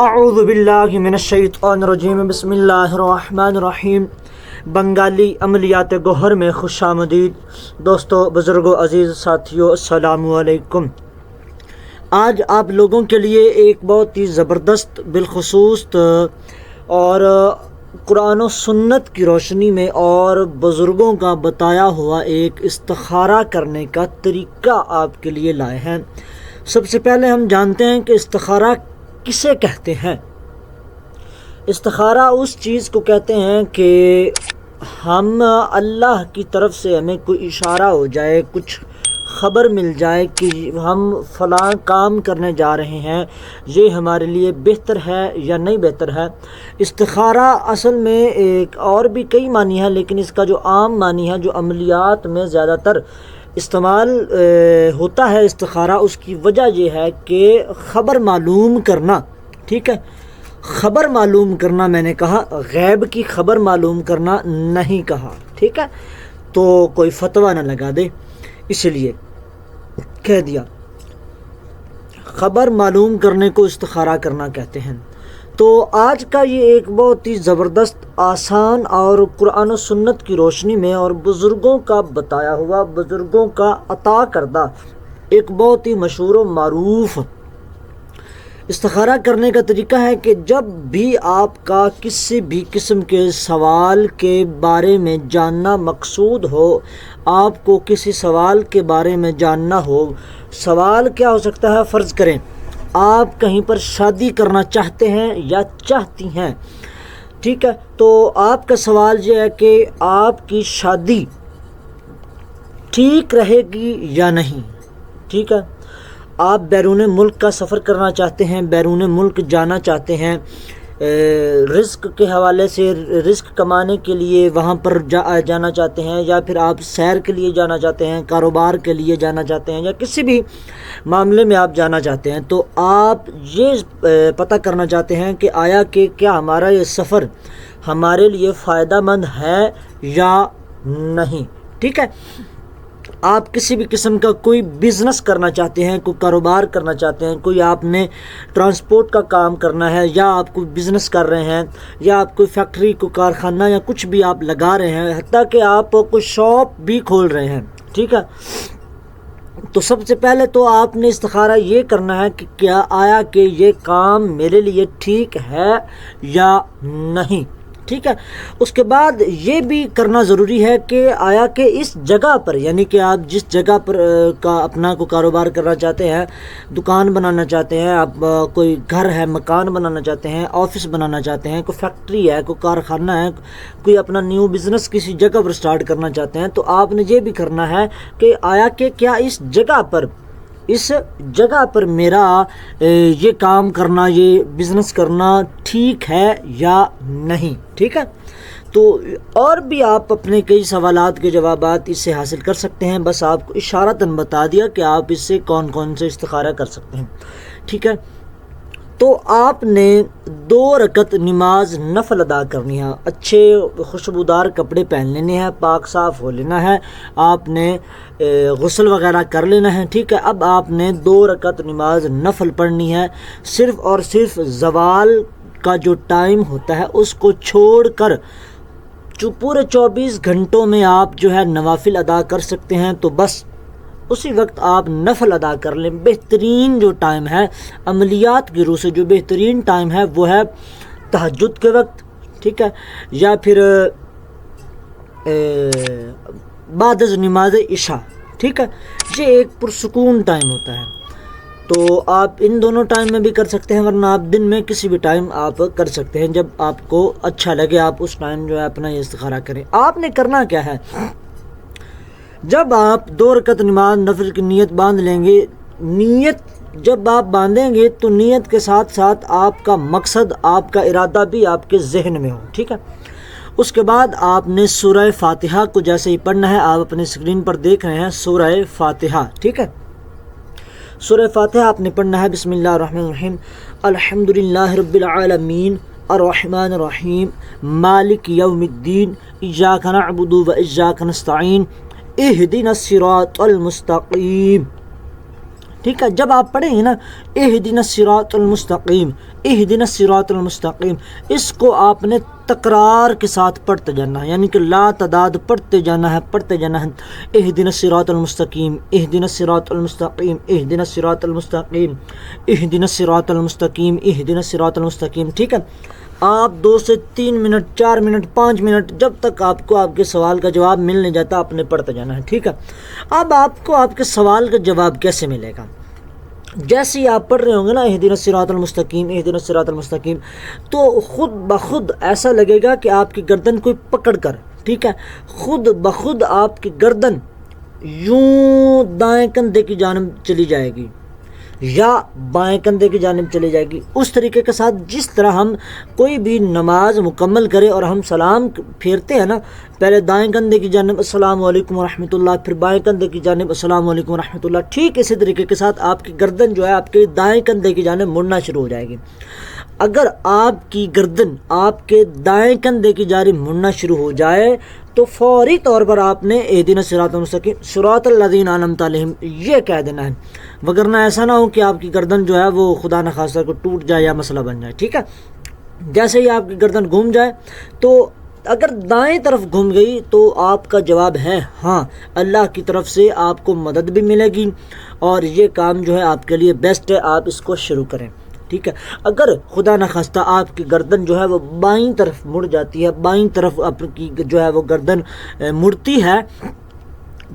اعوذ باللہ من الشیطان الرجیم، بسم اللہ الرحمن الرحیم۔ بنگالی عملیات گوہر میں خوش آمدید دوستو، بزرگوں، عزیز ساتھیوں، السلام علیکم۔ آج آپ لوگوں کے لیے ایک بہت ہی زبردست بالخصوص اور قرآن و سنت کی روشنی میں اور بزرگوں کا بتایا ہوا ایک استخارہ کرنے کا طریقہ آپ کے لیے لائے ہیں۔ سب سے پہلے ہم جانتے ہیں کہ استخارہ کسے کہتے ہیں۔ استخارہ اس چیز کو کہتے ہیں کہ ہم اللہ کی طرف سے ہمیں کوئی اشارہ ہو جائے، کچھ خبر مل جائے کہ ہم فلاں کام کرنے جا رہے ہیں، یہ ہمارے لیے بہتر ہے یا نہیں بہتر ہے۔ استخارہ اصل میں ایک اور بھی کئی معنی ہے، لیکن اس کا جو عام معنی ہے، جو عملیات میں زیادہ تر استعمال ہوتا ہے استخارہ، اس کی وجہ یہ ہے کہ خبر معلوم کرنا، ٹھیک ہے، خبر معلوم کرنا، میں نے کہا غیب کی خبر معلوم کرنا نہیں کہا، ٹھیک ہے، تو کوئی فتویٰ نہ لگا دے، اس لیے کہہ دیا۔ خبر معلوم کرنے کو استخارہ کرنا کہتے ہیں۔ تو آج کا یہ ایک بہت ہی زبردست، آسان اور قرآن و سنت کی روشنی میں اور بزرگوں کا بتایا ہوا، بزرگوں کا عطا کردہ ایک بہت ہی مشہور و معروف استخارہ کرنے کا طریقہ ہے کہ جب بھی آپ کا کسی بھی قسم کے سوال کے بارے میں جاننا مقصود ہو، آپ کو کسی سوال کے بارے میں جاننا ہو، سوال کیا ہو سکتا ہے، فرض کریں آپ کہیں پر شادی کرنا چاہتے ہیں یا چاہتی ہیں، ٹھیک ہے، تو آپ کا سوال یہ ہے کہ آپ کی شادی ٹھیک رہے گی یا نہیں، ٹھیک ہے، آپ بیرون ملک کا سفر کرنا چاہتے ہیں، بیرون ملک جانا چاہتے ہیں، رزق کے حوالے سے رزق کمانے کے لیے وہاں پر جانا چاہتے ہیں، یا پھر آپ سیر کے لیے جانا چاہتے ہیں، کاروبار کے لیے جانا چاہتے ہیں، یا کسی بھی معاملے میں آپ جانا چاہتے ہیں، تو آپ یہ پتہ کرنا چاہتے ہیں کہ آیا کہ کیا ہمارا یہ سفر ہمارے لیے فائدہ مند ہے یا نہیں، ٹھیک ہے۔ آپ کسی بھی قسم کا کوئی بزنس کرنا چاہتے ہیں، کوئی کاروبار کرنا چاہتے ہیں، کوئی آپ نے ٹرانسپورٹ کا کام کرنا ہے، یا آپ کوئی بزنس کر رہے ہیں، یا آپ کوئی فیکٹری، کوئی کارخانہ یا کچھ بھی آپ لگا رہے ہیں، حتیٰ کہ آپ کوئی شاپ بھی کھول رہے ہیں، ٹھیک ہے، تو سب سے پہلے تو آپ نے استخارہ یہ کرنا ہے کہ کیا آیا کہ یہ کام میرے لیے ٹھیک ہے یا نہیں، ٹھیک ہے۔ اس کے بعد یہ بھی کرنا ضروری ہے کہ آیا کہ اس جگہ پر، یعنی کہ آپ جس جگہ پر کا اپنا کو کاروبار کرنا چاہتے ہیں، دکان بنانا چاہتے ہیں، آپ کوئی گھر ہے، مکان بنانا چاہتے ہیں، آفس بنانا چاہتے ہیں، کوئی فیکٹری ہے، کوئی کارخانہ ہے، کوئی اپنا نیو بزنس کسی جگہ پر سٹارٹ کرنا چاہتے ہیں، تو آپ نے یہ بھی کرنا ہے کہ آیا کہ کیا اس جگہ پر میرا یہ کام کرنا، یہ بزنس کرنا ٹھیک ہے یا نہیں، ٹھیک ہے۔ تو اور بھی آپ اپنے کئی سوالات کے جوابات اس سے حاصل کر سکتے ہیں، بس آپ کو اشارتاً بتا دیا کہ آپ اس سے کون کون سے استخارہ کر سکتے ہیں، ٹھیک ہے۔ تو آپ نے 2 رکعت نماز نفل ادا کرنی ہے، اچھے خوشبودار کپڑے پہن لینے ہیں، پاک صاف ہو لینا ہے، آپ نے غسل وغیرہ کر لینا ہے، ٹھیک ہے۔ اب آپ نے 2 رکعت نماز نفل پڑھنی ہے، صرف اور صرف زوال کا جو ٹائم ہوتا ہے اس کو چھوڑ کر جو پورے 24 گھنٹوں میں آپ جو ہے نوافل ادا کر سکتے ہیں، تو بس اسی وقت آپ نفل ادا کر لیں۔ بہترین جو ٹائم ہے عملیات کی روح سے، جو بہترین ٹائم ہے وہ ہے تہجد کے وقت، ٹھیک ہے، یا پھر بعد از نماز عشاء، ٹھیک ہے، یہ ایک پرسکون ٹائم ہوتا ہے، تو آپ ان دونوں ٹائم میں بھی کر سکتے ہیں، ورنہ آپ دن میں کسی بھی ٹائم آپ کر سکتے ہیں، جب آپ کو اچھا لگے آپ اس ٹائم جو ہے اپنا یہ استخارہ کریں۔ آپ نے کرنا کیا ہے، جب آپ 2 رکعت نماز نفل کی نیت باندھ لیں گے، نیت جب آپ باندھیں گے تو نیت کے ساتھ ساتھ آپ کا مقصد، آپ کا ارادہ بھی آپ کے ذہن میں ہو، ٹھیک ہے۔ اس کے بعد آپ نے سورہ فاتحہ کو جیسے ہی پڑھنا ہے، آپ اپنے اسکرین پر دیکھ رہے ہیں سورہ فاتحہ، ٹھیک ہے، سورہ فاتحہ آپ نے پڑھنا ہے۔ بسم اللہ الرحمن الرحیم، الحمدللہ رب العالمین الرحمن الرحیم مالک یوم الدین ایاک نعبد و ایاک نستعین اہدنا الصراط المستقیم، ٹھیک ہے، جب آپ پڑھیں گے نا اہدنا الصراط المستقیم، اہدنا الصراط المستقیم، اس کو آپ نے تکرار کے ساتھ پڑھتے جانا ہے، یعنی کہ لا تعداد پڑھتے جانا ہے، پڑھتے جانا ہے، اہدنا الصراط المستقیم، اہدنا الصراط المستقیم، اہدنا الصراط المستقیم، اہدنا الصراط المستقیم، اہدنا الصراط المستقیم۔ ٹھیک ہے، آپ 2 سے 3 منٹ، 4 منٹ، 5 منٹ، جب تک آپ کو آپ کے سوال کا جواب مل نہیں جاتا آپ نے پڑھتے جانا ہے۔ ٹھیک ہے، اب آپ کو آپ کے سوال کا جواب کیسے ملے گا؟ جیسے ہی آپ پڑھ رہے ہوں گے نا اہدنا الصراط المستقیم، اہدنا الصراط المستقیم، تو خود بخود ایسا لگے گا کہ آپ کی گردن کوئی پکڑ کر، ٹھیک ہے، خود بخود آپ کی گردن یوں دائیں کندھے کی جانب چلی جائے گی یا بائیں کندھے کی جانب چلی جائے گی، اس طریقے کے ساتھ جس طرح ہم کوئی بھی نماز مکمل کرے اور ہم سلام پھیرتے ہیں نا، پہلے دائیں کندھے کی جانب السلام علیکم ورحمۃ اللہ، پھر بائیں کندھے کی جانب السلام علیکم ورحمۃ اللہ، ٹھیک اسی طریقے کے ساتھ آپ کی گردن جو ہے آپ کے دائیں کندھے کی جانب مڑنا شروع ہو جائے گی۔ اگر آپ کی گردن آپ کے دائیں کندھے کی جانب مڑنا شروع ہو جائے تو فوری طور پر آپ نے اہدنا الصراط المستقیم صراط الذین انعمت علیہم یہ کہہ دینا ہے، وگرنہ ایسا نہ ہو کہ آپ کی گردن جو ہے وہ خدا نخواستہ کو ٹوٹ جائے یا مسئلہ بن جائے۔ ٹھیک ہے، جیسے ہی آپ کی گردن گھوم جائے تو اگر دائیں طرف گھوم گئی تو آپ کا جواب ہے ہاں، اللہ کی طرف سے آپ کو مدد بھی ملے گی اور یہ کام جو ہے آپ کے لیے بیسٹ ہے، آپ اس کو شروع کریں۔ ٹھیک ہے، اگر خدا نخواستہ آپ کی گردن جو ہے وہ بائیں طرف مڑ جاتی ہے، بائیں طرف آپ کی جو ہے وہ گردن مڑتی ہے،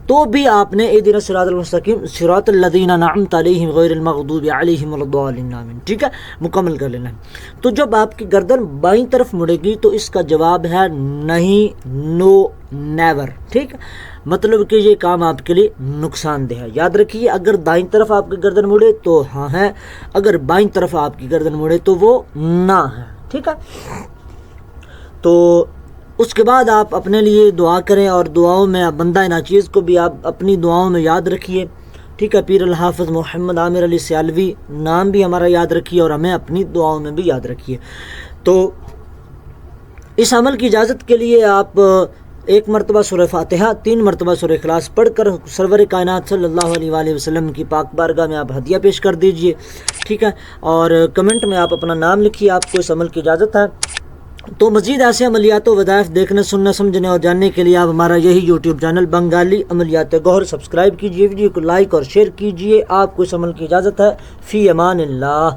تو بھی آپ نے اہدنا الصراط المستقیم صراط الذین انعمت علیہم غیر المغضوب علیہم ولا الضالین آمین، ٹھیک ہے، مکمل کر لینا ہے۔ تو جب آپ کی گردن بائیں طرف مڑے گی تو اس کا جواب ہے نہیں، نو، نیور، ٹھیک ہے، مطلب کہ یہ کام آپ کے لیے نقصان دہ ہے۔ یاد رکھیے، اگر دائیں طرف آپ کی گردن مڑے تو ہاں ہے، اگر بائیں طرف آپ کی گردن مڑے تو وہ نہ ہے۔ ٹھیک ہے، تو اس کے بعد آپ اپنے لیے دعا کریں اور دعاؤں میں بندہ ناچیز کو بھی آپ اپنی دعاؤں میں یاد رکھیے۔ ٹھیک ہے، پیر الحافظ محمد عامر علی سیالوی نام بھی ہمارا یاد رکھیے اور ہمیں اپنی دعاؤں میں بھی یاد رکھیے۔ تو اس عمل کی اجازت کے لیے آپ 1 مرتبہ سورہ فاتحہ، 3 مرتبہ سورہ اخلاص پڑھ کر سرور کائنات صلی اللہ علیہ وآلہ وسلم کی پاک بارگاہ میں آپ ہدیہ پیش کر دیجئے۔ ٹھیک ہے، اور کمنٹ میں آپ اپنا نام لکھیے، آپ کو اس عمل کی اجازت ہے۔ تو مزید ایسے عملیات و وظائف دیکھنے، سننے، سمجھنے اور جاننے کے لیے آپ ہمارا یہی یوٹیوب چینل بنگالی عملیات گوہر سبسکرائب کیجئے، ویڈیو کو لائک اور شیئر کیجئے۔ آپ کو اس عمل کی اجازت ہے، فی امان اللہ۔